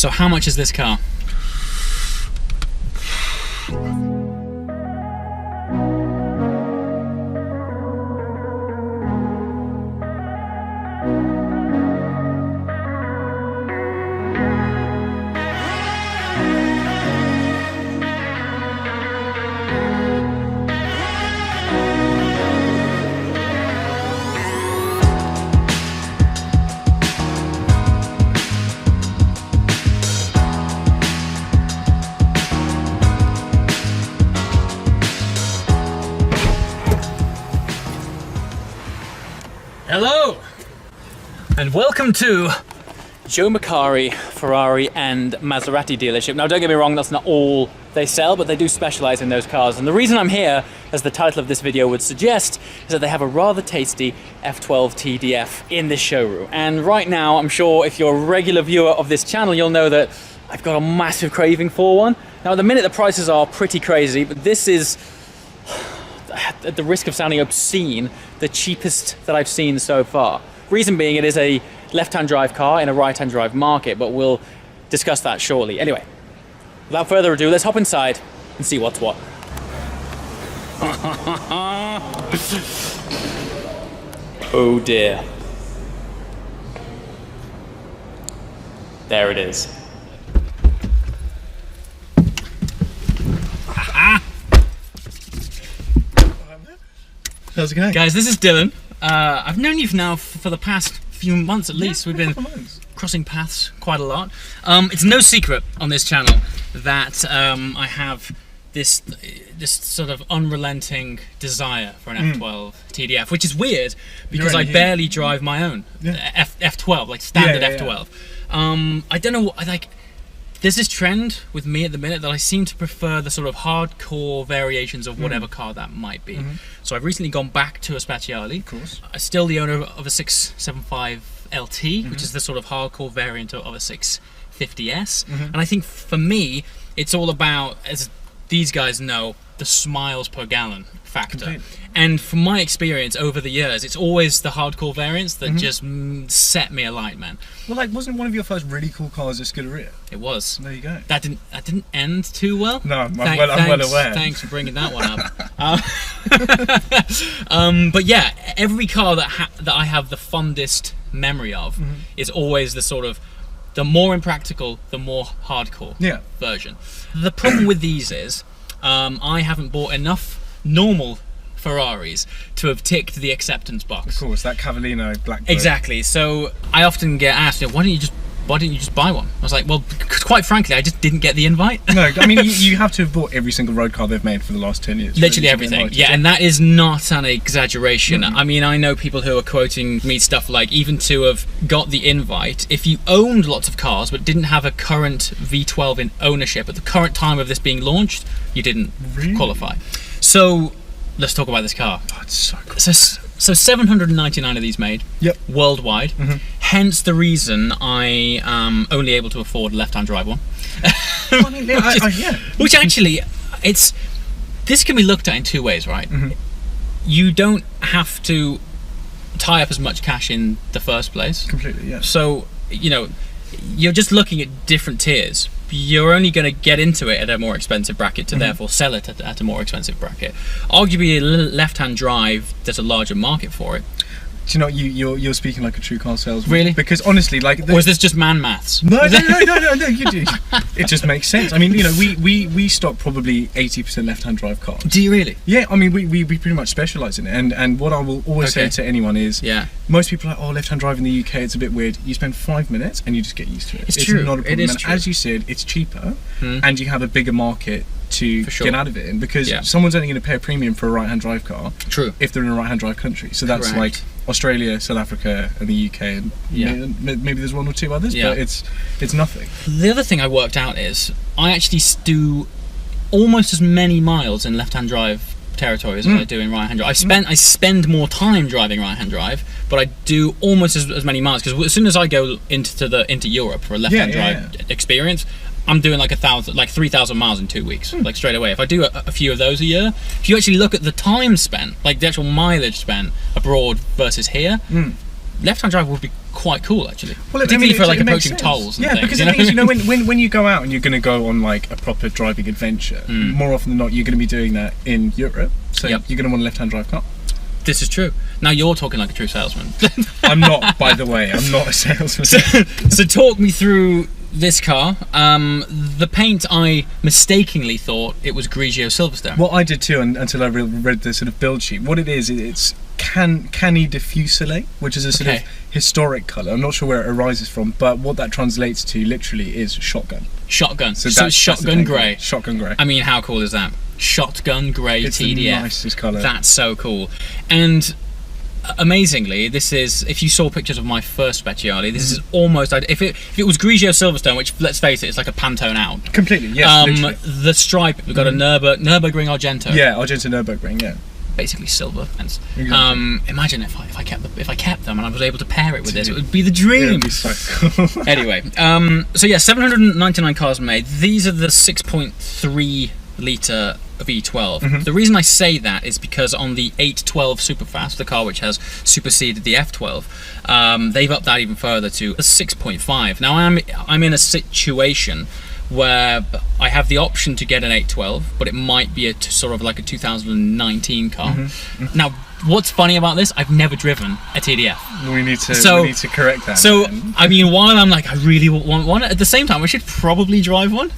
So how much is this car? Hello and welcome to Joe Macari Ferrari and Maserati dealership. Now don't get me wrong, that's not all they sell, but they do specialize in those cars. And the reason I'm here, as the title of this video would suggest, is that they have a rather tasty F12 TDF in this showroom. And right now, I'm sure if you're a regular viewer of this channel, you'll know that I've got a massive craving for one. Now at the minute the prices are pretty crazy, but this is, at the risk of sounding obscene, the cheapest that I've seen so far. Reason being, it is a left-hand drive car in a right-hand drive market, but we'll discuss that shortly. Anyway, without further ado, let's hop inside and see what's what. Oh dear. There it is. How's it going? Guys, this is Dylan. I've known you now for the past few months at least. We've been crossing paths quite a lot. It's no secret on this channel that I have this sort of unrelenting desire for an F12 TDF, which is weird because I barely drive my own F12, like standard F12. I don't know, there's this trend with me at the minute that I seem to prefer the sort of hardcore variations of whatever car that might be. So I've recently gone back to a Speciale. Of course. I'm still the owner of a 675 LT, which is the sort of hardcore variant of a 650S. And I think for me, it's all about, as these guys know, the smiles per gallon factor. Completely. And from my experience over the years, it's always the hardcore variants that just set me alight, man. Well, like, wasn't one of your first really cool cars a Scuderia? It was. There you go. That didn't end too well. No, I'm well aware. Thanks for bringing that one up. But yeah, every car that I have the fondest memory of is always the sort of, the more impractical, the more hardcore version. The problem with these is, I haven't bought enough normal Ferraris to have ticked the acceptance box. Of course, that Cavallino black. Exactly. So I often get asked, why didn't you just buy one? I was like, well, quite frankly, I just didn't get the invite. No, I mean, you have to have bought every single road car they've made for the last 10 years. Literally everything. Yeah, and that is not an exaggeration. I mean, I know people who are quoting me stuff like, even to have got the invite, if you owned lots of cars but didn't have a current V12 in ownership at the current time of this being launched, you didn't qualify. So let's talk about this car. Oh, it's so cool. So 799 of these made worldwide. Hence the reason I am only able to afford a left-hand drive one. Which actually, this can be looked at in two ways, right? You don't have to tie up as much cash in the first place. Completely, yeah. So, you're just looking at different tiers. You're only going to get into it at a more expensive bracket to therefore sell it at a more expensive bracket. Arguably, a left-hand drive, there's a larger market for it. Do you know, you're speaking like a true car salesman. Really? Because honestly, like... Or is this just man maths? No, you do. It just makes sense. I mean, we stock probably 80% left-hand drive cars. Do you really? Yeah, I mean, we pretty much specialise in it. And what I will always say to anyone is, most people are like, oh, left-hand drive in the UK, it's a bit weird. You spend 5 minutes and you just get used to it. It's true. Not a problem. It is and true. As you said, it's cheaper and you have a bigger market to get out of it in, because someone's only going to pay a premium for a right-hand drive car if they're in a right-hand drive country. So that's like Australia, South Africa and the UK, and maybe there's one or two others, but it's nothing. The other thing I worked out is I actually do almost as many miles in left-hand drive territory as I do in right-hand drive. I spend more time driving right-hand drive, but I do almost as many miles, because as soon as I go into Europe for a left-hand drive experience, I'm doing like 3,000 miles in 2 weeks, like straight away. If I do a few of those a year, if you actually look at the time spent, like the actual mileage spent abroad versus here, left-hand drive would be quite cool, actually. Well, particularly for like approaching tolls and things. Because the thing is, when you go out and you're going to go on like a proper driving adventure, more often than not, you're going to be doing that in Europe. So you're going to want a left-hand drive car. This is true. Now you're talking like a true salesman. I'm not, by the way. I'm not a salesman. So talk me through this car. The paint, I mistakenly thought it was Grigio Silverstone. Well, I did too, until I read the sort of build sheet. What it is, it's Cani de Fuseli, which is a sort of historic colour. I'm not sure where it arises from, but what that translates to literally is shotgun. Shotgun. So it's shotgun grey. Shotgun grey. I mean, how cool is that? Shotgun grey TDF. It's the nicest colour. That's so cool. And amazingly, this is, if you saw pictures of my first Speciale, this is almost, if it was Grigio Silverstone, which, let's face it, it's like a Pantone out. Completely, yes, the stripe, we've got a Nürburgring Argento. Yeah, Argento Nürburgring, yeah. Basically silver. Imagine if I kept them and I was able to pair it with this, it would be the dream. It would be so cool. Anyway, so yeah, 799 cars made. These are the 6.3 litre V12. The reason I say that is because on the 812 Superfast, the car which has superseded the F12, they've upped that even further to a 6.5. Now I'm in a situation where I have the option to get an 812, but it might be sort of like a 2019 car. Now, what's funny about this? I've never driven a TDF. We need to correct that. So, I mean, while I'm like, I really want one, at the same time, I should probably drive one.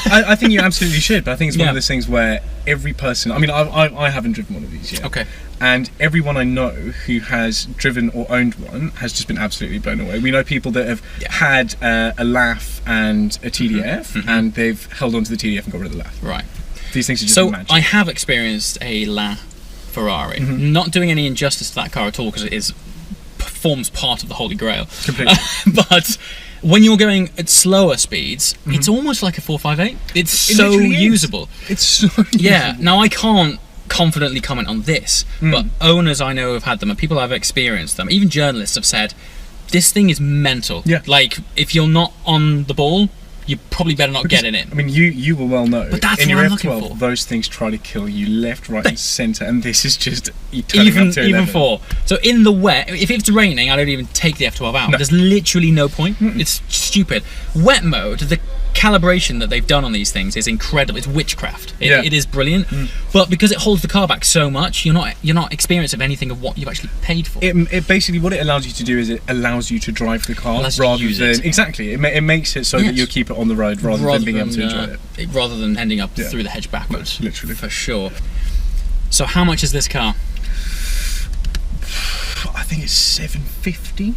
I think you absolutely should, but I think it's one of those things where every person, I mean, I haven't driven one of these yet. Okay. And everyone I know who has driven or owned one has just been absolutely blown away. We know people that have had a LAF and a TDF, and they've held on to the TDF and got rid of the LAF. Right. These things are just magic. I have experienced a La Ferrari. Not doing any injustice to that car at all, because it forms part of the Holy Grail. Completely. But when you're going at slower speeds, it's almost like a 458. It's so usable. It's so usable. Yeah. Now, I can't confidently comment on this, but owners I know have had them, and people have experienced them, even journalists have said, this thing is mental. Yeah. Like, if you're not on the ball, you probably better not get in it. I mean, you will well know, but that's in what your I'm F12, looking for. those things try to kill you left, right and centre, and this is just even 4. So in the wet, if it's raining, I don't even take the F12 out. No. There's literally no point. It's stupid. Wet mode, the calibration that they've done on these things is incredible. It's witchcraft. It is brilliant. But because it holds the car back so much, you're not experienced of anything of what you've actually paid for. It basically, what it allows you to do is it allows you to drive the car rather than exactly. It makes it so that you'll keep it on the road rather than being able to enjoy it. Rather than ending up through the hedge backwards. Literally, for sure. So how much is this car? I think it's 750.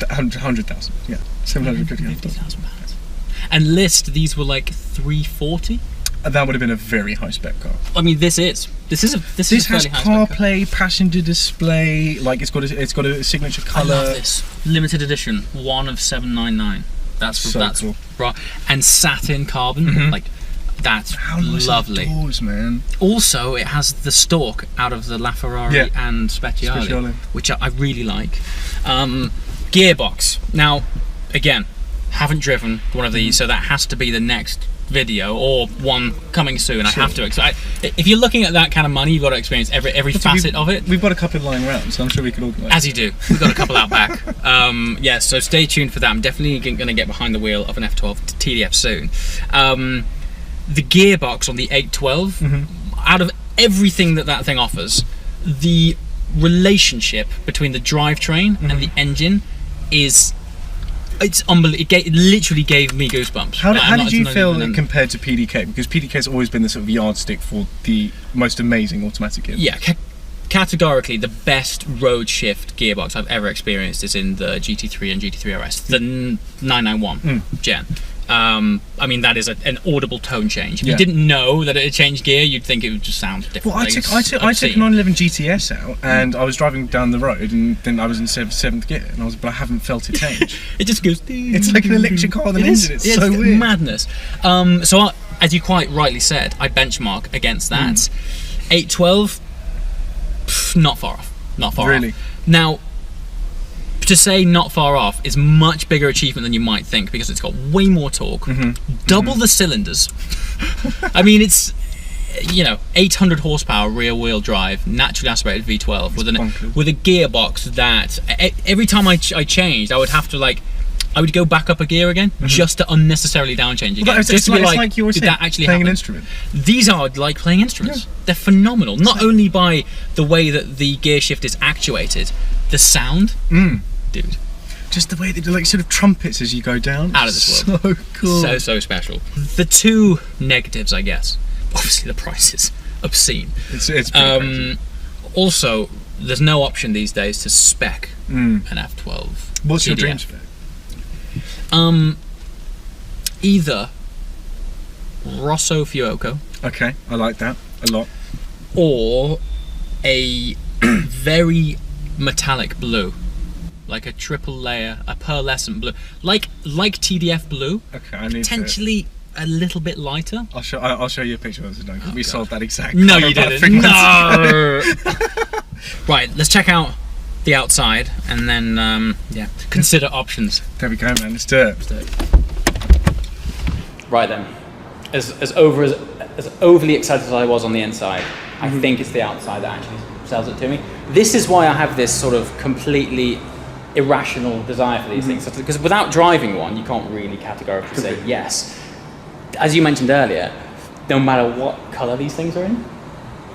100,000. Yeah. 750,000 pounds. And list, these were like 340. That would have been a very high spec car. I mean, this has CarPlay, passenger display. Like it's got a signature color. I love this limited edition, 1 of 799. That's cool. Right. And satin carbon, like that's lovely. How nice man. Also, it has the stalk out of the LaFerrari and Speciale, which I really like. Gearbox. Now, again, haven't driven one of these, so that has to be the next video or one coming soon. I have to. If you're looking at that kind of money, you've got to experience every facet of it. We've got a couple lying around, so I'm sure we can organise. As you do. We've got a couple out back. Yeah, so stay tuned for that. I'm definitely going to get behind the wheel of an F12 TDF soon. The gearbox on the 812, out of everything that thing offers, the relationship between the drivetrain and the engine it's unbelievable. It literally gave me goosebumps. How did you feel compared to PDK? Because PDK has always been the sort of yardstick for the most amazing automatic gearbox. Yeah, categorically the best road shift gearbox I've ever experienced is in the GT3 and GT3 RS, the 991 Gen. I mean, that is an audible tone change. If you didn't know that it had changed gear, you'd think it would just sound different. Well, I took a 911 GTS out, and I was driving down the road, and then I was in 7th gear, and but I haven't felt it change. It just goes. It's like an electric car with an engine. It's so weird. Madness. So, as you quite rightly said, I benchmark against that. 812, not far off. Not far off. Really? Now, to say not far off is much bigger achievement than you might think, because it's got way more torque, double the cylinders. I mean, you know, 800 horsepower rear-wheel drive, naturally aspirated V12 with a gearbox that every time I changed, I would have to like. I would go back up a gear again just to unnecessarily downchange again. Well, just to be like you were saying, did that actually playing happen? An instrument. These are like playing instruments. Yeah. They're phenomenal. Not only by the way that the gear shift is actuated, the sound, dude. Just the way they do, like sort of trumpets as you go down. Out of this world. So cool. So special. The two negatives, I guess. Obviously, the price is obscene. It's pretty crazy. Also, there's no option these days to spec an F12. What's TDF. your dream spec? Either Rosso Fiocco. Okay, I like that a lot. Or a very metallic blue, like a triple layer, a pearlescent blue, like TDF blue. Okay, I need potentially a little bit lighter. I'll show you a picture of this. We sold that exact. No, you didn't. No. Right, let's check out the outside and then consider options. There we go, man. Let's do it. Right then, as overly excited as I was on the inside, I think it's the outside that actually sells it to me. This is why I have this sort of completely irrational desire for these things, because without driving one, you can't really categorically say yes. As you mentioned earlier, no matter what colour these things are in,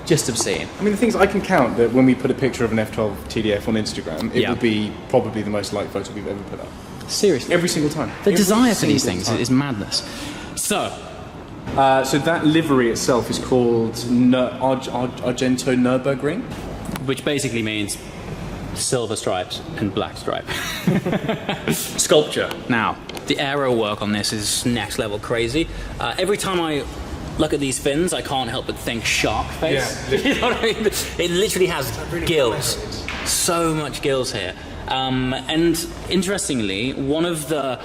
just obscene. I mean, the things I can count that when we put a picture of an F12 TDF on Instagram, it will be probably the most liked photo we've ever put up. Seriously. Every single time. The desire for these things is madness. So that livery itself is called Argento Nürburgring, which basically means silver stripes and black stripe. Sculpture. Now, the aero work on this is next level crazy. Every time I look at these fins, I can't help but think shark face. Yeah, you know what I mean? It literally has gills. So much gills here. And interestingly, one of the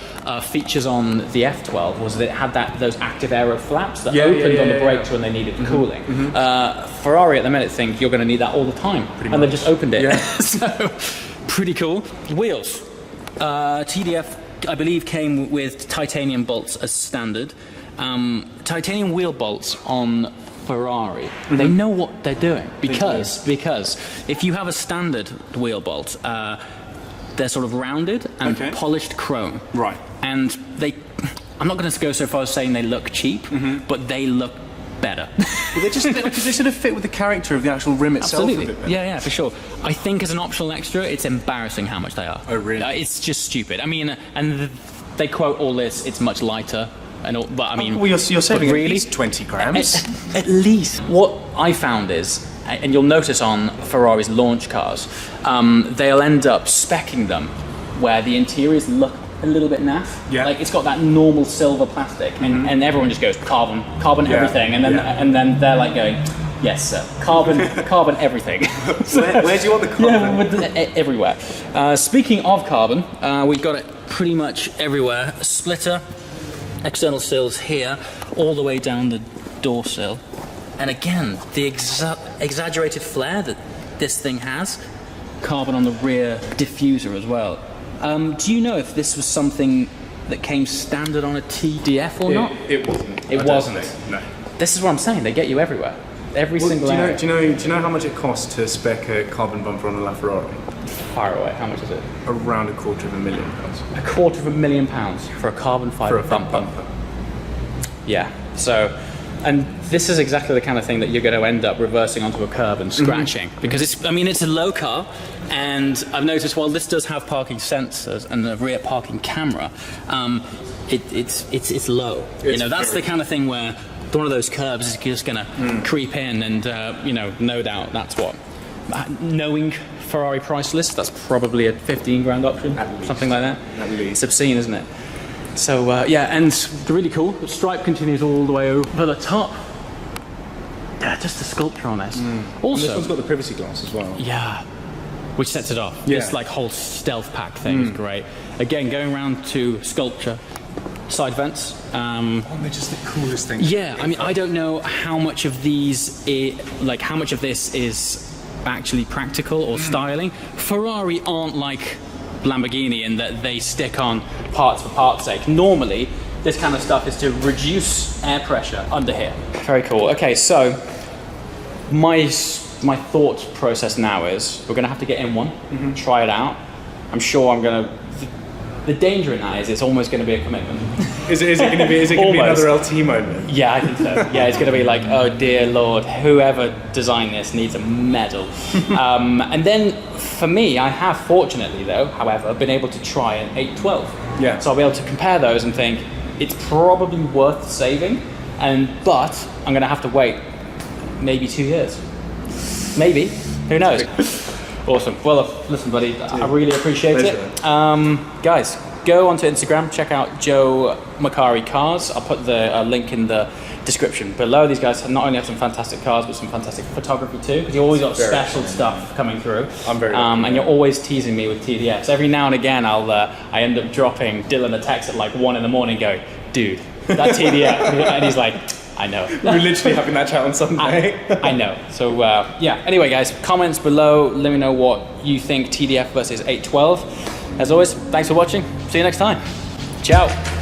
features on the F12 was that it had those active aero flaps that opened on the brakes when they needed cooling. Ferrari at the minute think you're going to need that all the time, and they've just opened it. Yeah. So, pretty cool. Wheels. TDF, I believe, came with titanium bolts as standard. Titanium wheel bolts on Ferrari, they know what they're doing because if you have a standard wheel bolt, they're sort of rounded and polished chrome. Right. And I'm not going to go so far as saying they look cheap, but they look better. Well, they sort of fit with the character of the actual rim itself. Absolutely. Yeah, for sure. I think as an optional extra, it's embarrassing how much they are. Oh, really? It's just stupid. I mean, and they quote all this, it's much lighter. But I mean, well, you're saving really, at least 20 grams. At least. What I found is, and you'll notice on Ferrari's launch cars, they'll end up speccing them where the interiors look a little bit naff. Yeah. Like it's got that normal silver plastic, and everyone just goes carbon everything, and then they're like going, yes, sir, carbon everything. Where do you want the carbon? Everywhere. Speaking of carbon, we've got it pretty much everywhere. Splitter. External sills here, all the way down the door sill. And again, the exaggerated flare that this thing has. Carbon on the rear diffuser as well. Do you know if this was something that came standard on a TDF or not? It wasn't. It wasn't? No. This is what I'm saying, they get you everywhere. Every single area. Do you know how much it costs to spec a carbon bumper on a LaFerrari? Fire away, how much is it? Around £250,000. £250,000 for a carbon fibre bumper. Yeah, so, and this is exactly the kind of thing that you're going to end up reversing onto a curb and scratching, because it's a low car, and I've noticed while this does have parking sensors and a rear parking camera, it's low. That's the kind of thing where one of those curbs is just going to creep in, and no doubt that's what. Knowing Ferrari price list, that's probably a 15 grand option, something like that. It's obscene, isn't it? So and really cool. The stripe continues all the way over the top. Yeah, just the sculpture on this. Also, and this one's got the privacy glass as well. Yeah, which sets it off. Yeah. This whole stealth pack thing is great. Again, going around to sculpture. Side vents. They're just the coolest thing. Yeah, I mean, I don't know how much of these, how much of this is actually practical or styling. Ferrari aren't like Lamborghini in that they stick on parts for parts' sake. Normally, this kind of stuff is to reduce air pressure under here. Very cool. Okay, so my thought process now is we're gonna have to get in one, try it out. I'm sure I'm gonna. The danger in that is it's almost going to be a commitment. Is it going to be another LT moment? Yeah, I think so. Yeah, it's going to be like, oh dear Lord, whoever designed this needs a medal. And then for me, I have fortunately though, however, been able to try an 812. Yeah. So I'll be able to compare those and think it's probably worth saving, but I'm going to have to wait maybe 2 years. Maybe. Who knows? Awesome. Well, listen, buddy, I really appreciate it. Guys, go onto Instagram, check out Joe Macari Cars. I'll put the link in the description below. These guys not only have some fantastic cars, but some fantastic photography too, because you always got special stuff coming through. I'm very and you're always teasing me with TDFs. Every now and again, I end up dropping Dylan a text at like 1 in the morning going, dude, that TDF. And he's like, I know. We're literally having that chat on Sunday. I know. So yeah. Anyway, guys, comments below. Let me know what you think TDF versus 812. As always, thanks for watching. See you next time. Ciao.